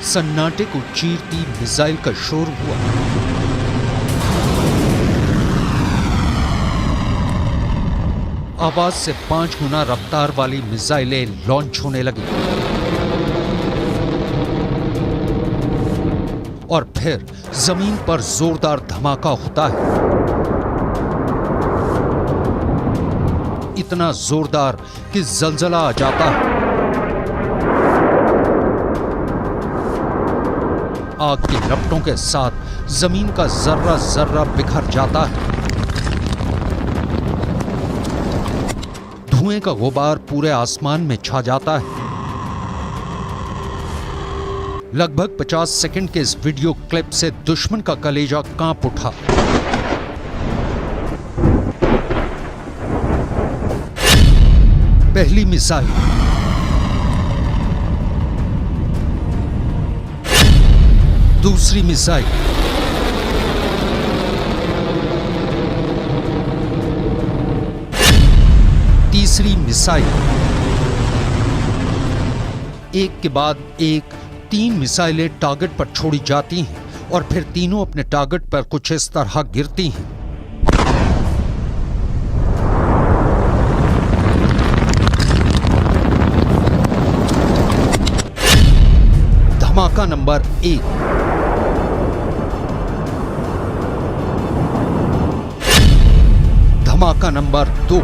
सन्नाटे को चीरती मिसाइल का शोर हुआ। आवाज से 5 गुना रफ्तार वाली मिसाइलें लॉन्च होने लगी और फिर जमीन पर जोरदार धमाका होता है, इतना जोरदार कि जलजला आ जाता है। आग की लपटों के साथ जमीन का जर्रा जर्रा बिखर जाता है। धुएं का गुबार पूरे आसमान में छा जाता है। लगभग 50 सेकंड के इस वीडियो क्लिप से दुश्मन का कलेजा कांप उठा। पहली मिसाइल, दूसरी मिसाइल, तीसरी मिसाइल, एक के बाद एक 3 मिसाइलें टारगेट पर छोड़ी जाती हैं और फिर तीनों अपने टारगेट पर कुछ इस तरह गिरती हैं। धमाका नंबर 1, धमाका नंबर 2,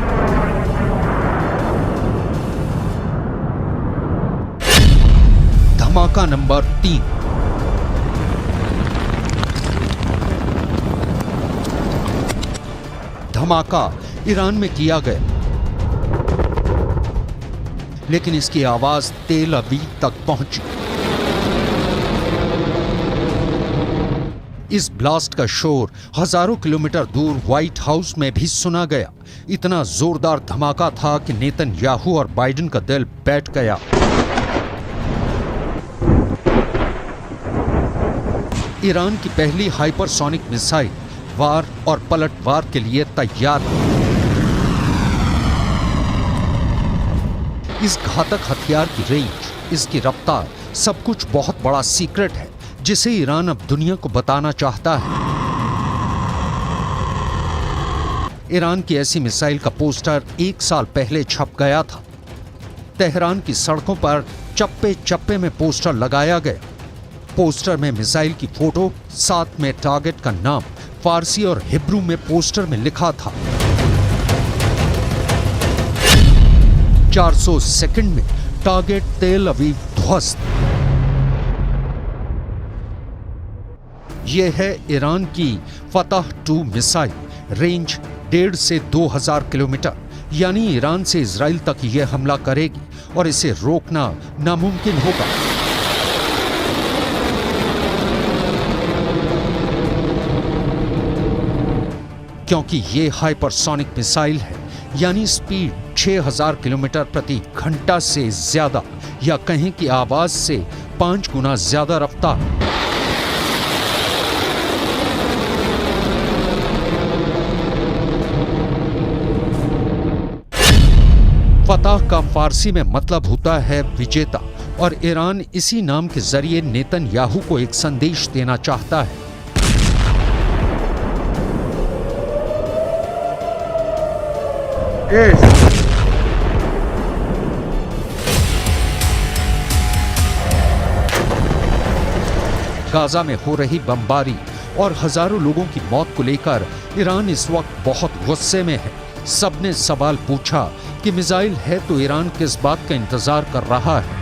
धमाका नंबर 3, धमाका ईरान में किया गया, लेकिन इसकी आवाज तेल अवीव तक पहुंची। इस ब्लास्ट का शोर हजारों किलोमीटर दूर व्हाइट हाउस में भी सुना गया। इतना जोरदार धमाका था कि नेतन्याहू और बाइडेन का दिल बैठ गया। ईरान की पहली हाइपरसोनिक मिसाइल वार और पलटवार के लिए तैयार है। इस घातक हथियार की रेंज, इसकी रफ्तार, सब कुछ बहुत बड़ा सीक्रेट है जिसे ईरान अब दुनिया को बताना चाहता है। ईरान की ऐसी मिसाइल का पोस्टर 1 साल पहले छप गया था। तेहरान की सड़कों पर चप्पे चप्पे में पोस्टर लगाया गया। पोस्टर में मिसाइल की फोटो, साथ में टारगेट का नाम फारसी और हिब्रू में पोस्टर में लिखा था। 400 सेकंड में टारगेट तेल अवीव ध्वस्त। यह है ईरान की फतह 2 मिसाइल। रेंज 1.5 से 2000 किलोमीटर, यानी ईरान से इजराइल तक यह हमला करेगी और इसे रोकना नामुमकिन होगा। क्योंकि यह हाइपरसोनिक मिसाइल है, यानी स्पीड 6000 किलोमीटर प्रति घंटा से ज्यादा, या कहें कि आवाज से 5 गुना ज्यादा रफ्तार। फतह का फारसी में मतलब होता है विजेता, और ईरान इसी नाम के जरिए नेतन्याहू को एक संदेश देना चाहता है। गाजा में हो रही बमबारी और हजारों लोगों की मौत को लेकर ईरान इस वक्त बहुत गुस्से में है। सबने सवाल पूछा कि मिसाइल है तो ईरान किस बात का इंतजार कर रहा है।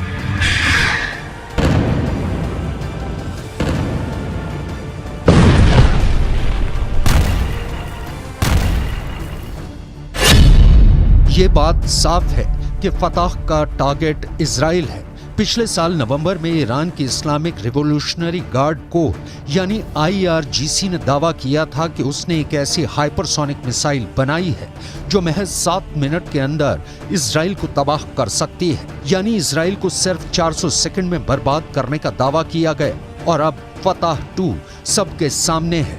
ये बात साफ है कि फतह का टारगेट इजराइल है। पिछले साल नवंबर में ईरान की इस्लामिक रिवॉल्यूशनरी गार्ड कोर यानी IRGC ने दावा किया था कि उसने एक ऐसी हाइपरसोनिक मिसाइल बनाई है जो महज 7 मिनट के अंदर इजराइल को तबाह कर सकती है। यानी इजराइल को सिर्फ 400 सेकंड में बर्बाद करने का दावा किया गया, और अब फतह 2 सबके सामने है।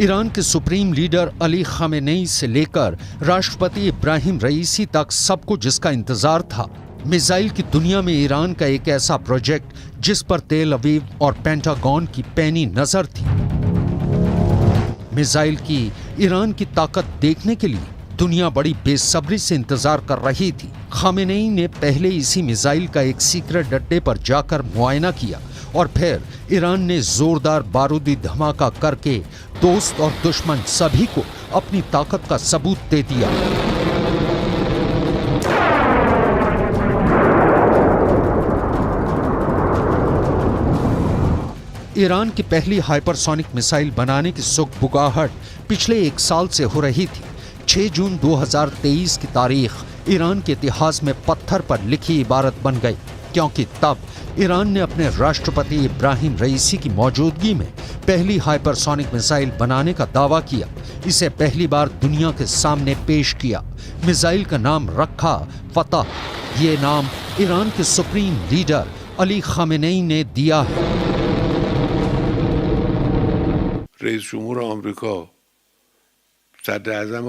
ईरान के सुप्रीम लीडर अली खामेनेई से लेकर राष्ट्रपति इब्राहिम रईसी तक सबको जिसका इंतजार था, मिसाइल की दुनिया में ईरान का एक ऐसा प्रोजेक्ट जिस पर तेल अवीव और पेंटागन की पैनी नजर थी। मिसाइल की ईरान की ताकत देखने के लिए दुनिया बड़ी बेसब्री से इंतजार कर रही थी। खामेनेई ने पहले इसी मिसाइल का एक सीक्रेट अड्डे पर जाकर मुआयना किया और फिर ईरान ने जोरदार बारूदी धमाका करके दोस्त और दुश्मन सभी को अपनी ताकत का सबूत दे दिया। ईरान की पहली हाइपरसोनिक मिसाइल बनाने की सुगबुगाहट पिछले एक साल से हो रही थी। 6 जून 2023 की तारीख ईरान के इतिहास में पत्थर पर लिखी इबारत बन गई, क्योंकि तब ईरान ने अपने राष्ट्रपति इब्राहिम रईसी की मौजूदगी में पहली हाइपरसोनिक मिसाइल बनाने का दावा किया। इसे पहली बार दुनिया के सामने पेश किया। मिसाइल का नाम रखा फतह। ये नाम ईरान के सुप्रीम लीडर अली खामेनेई ने दिया है। रईस जमहूर आमरीका, सदर आज़म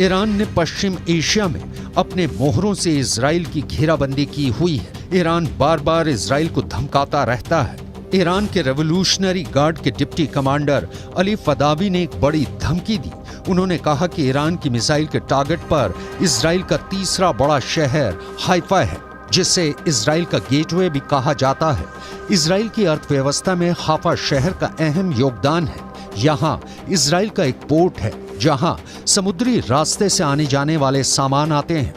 ईरान ने पश्चिम एशिया में अपने मोहरों से इजराइल की घेराबंदी की हुई है। ईरान बार बार इजराइल को धमकाता रहता है। ईरान के रेवोल्यूशनरी गार्ड के डिप्टी कमांडर अली फदावी ने एक बड़ी धमकी दी। उन्होंने कहा कि ईरान की मिसाइल के टारगेट पर इजराइल का तीसरा बड़ा शहर हाइफा है, जिसे इजराइल का गेटवे भी कहा जाता है। इजराइल की अर्थव्यवस्था में हाइफा शहर का अहम योगदान है। यहाँ इजराइल का एक पोर्ट है जहाँ समुद्री रास्ते से आने जाने वाले सामान आते हैं।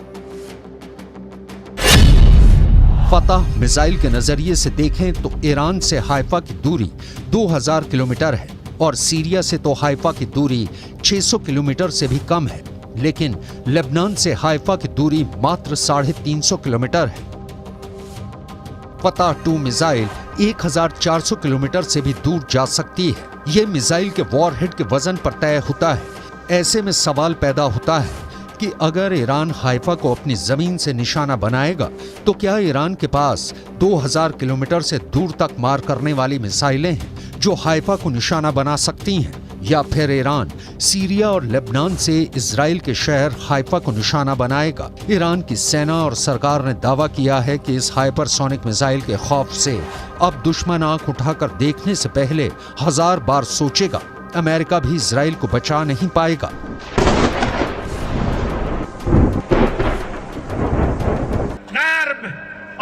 फतह मिसाइल के नजरिए से देखें तो ईरान से हाइफा की दूरी 2000 किलोमीटर है और सीरिया से तो हाइफा की दूरी 600 किलोमीटर से भी कम है, लेकिन लेबनान से हाइफा की दूरी मात्र 350 किलोमीटर है। फतह 2 मिसाइल 1400 किलोमीटर से भी दूर जा सकती है। यह मिसाइल के वॉरहेड के वजन पर तय होता है। ऐसे में सवाल पैदा होता है कि अगर ईरान हाइफा को अपनी जमीन से निशाना बनाएगा तो क्या ईरान के पास 2000 किलोमीटर से दूर तक मार करने वाली मिसाइलें हैं जो हाइफा को निशाना बना सकती हैं, या फिर ईरान सीरिया और लेबनान से इजराइल के शहर हाइफा को निशाना बनाएगा। ईरान की सेना और सरकार ने दावा किया है कि इस हाइपरसोनिक मिसाइल के खौफ से अब दुश्मन आंख उठाकर देखने से पहले 1000 बार सोचेगा। अमेरिका भी इजराइल को बचा नहीं पाएगा।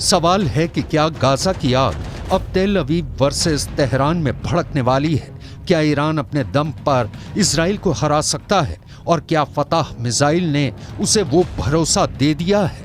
सवाल है कि क्या गाजा की आग अब तेल अवीव वर्सेस तेहरान में भड़कने वाली है? क्या ईरान अपने दम पर इजराइल को हरा सकता है? और क्या फतह मिसाइल ने उसे वो भरोसा दे दिया है?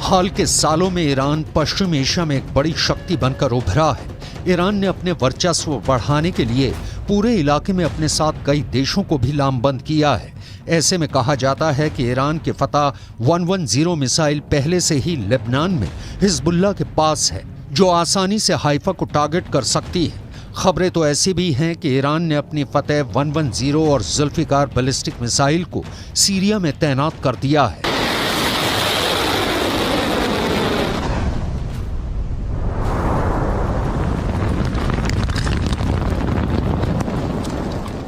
हाल के सालों में ईरान पश्चिम एशिया में एक बड़ी शक्ति बनकर उभरा है। ईरान ने अपने वर्चस्व बढ़ाने के लिए पूरे इलाके में अपने साथ कई देशों को भी लामबंद किया है। ऐसे में कहा जाता है कि ईरान के फतह 110 मिसाइल पहले से ही लेबनान में हिजबुल्लाह के पास है, जो आसानी से हाइफा को टारगेट कर सकती है। खबरें तो ऐसी भी हैं कि ईरान ने अपनी फतेह 110 और जुल्फिकार बैलिस्टिक मिसाइल को सीरिया में तैनात कर दिया है।